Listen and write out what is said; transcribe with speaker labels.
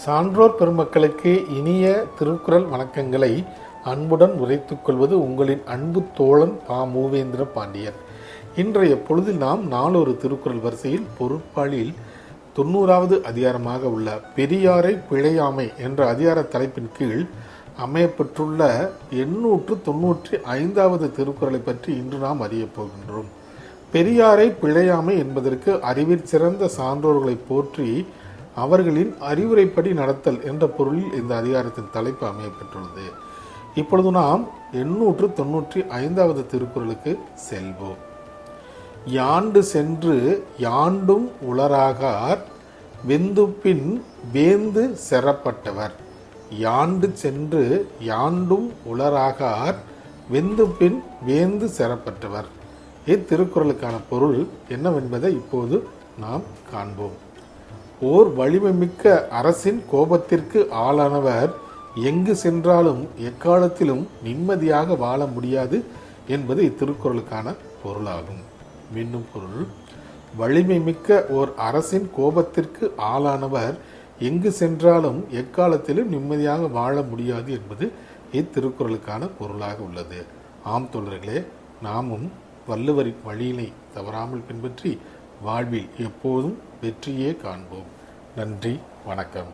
Speaker 1: சான்றோர் பெருமக்களுக்கு இனிய திருக்குறள் வணக்கங்களை அன்புடன் உரைத்துக் கொள்வது உங்களின் அன்பு தோழன் பா. மூவேந்திர பாண்டியன். இன்றைய பொழுதில் நாம் நாளொரு திருக்குறள் வரிசையில் பொருட்பாலில் 90வது அதிகாரமாக உள்ள பெரியாரை பிழையாமை என்ற அதிகார தலைப்பின் கீழ் அமையப்பெற்றுள்ள 895வது திருக்குறளை பற்றி இன்று நாம் அறியப் போகின்றோம். பெரியாரை பிழையாமை என்பதற்கு அறிவிற் சிறந்த சான்றோர்களை போற்றி அவர்களின் அறிவுரைப்படி நடத்தல் என்ற பொருளில் இந்த அதிகாரத்தின் தலைப்பு அமையப்பெற்றுள்ளது. இப்பொழுது நாம் 895வது திருக்குறளுக்கு செல்வோம். யாண்டு சென்று யாண்டும் உளராகார் வெந்துப்பின் வேந்து செறப்பட்டவர். யாண்டு சென்று யாண்டும் உளராகார் வெந்துப்பின் வேந்து செறப்பட்டவர். இத்திருக்குறளுக்கான பொருள் என்னவென்பதை இப்போது நாம் காண்போம். ஓர் வலிமைமிக்க அரசின் கோபத்திற்கு ஆளானவர் எங்கு சென்றாலும் எக்காலத்திலும் நிம்மதியாக வாழ முடியாது என்பது இத்திருக்குறளுக்கான பொருளாகும். மீண்டும் பொருள்: வலிமைமிக்க ஓர் அரசின் கோபத்திற்கு ஆளானவர் எங்கு சென்றாலும் எக்காலத்திலும் நிம்மதியாக வாழ முடியாது என்பது இத்திருக்குறளுக்கான பொருளாக உள்ளது. ஆம் தோழர்களே, நாமும் வள்ளுவரின் வழியினை தவறாமல் பின்பற்றி வாழ்வில் எப்போதும் வெற்றியே காண்போம். நன்றி, வணக்கம்.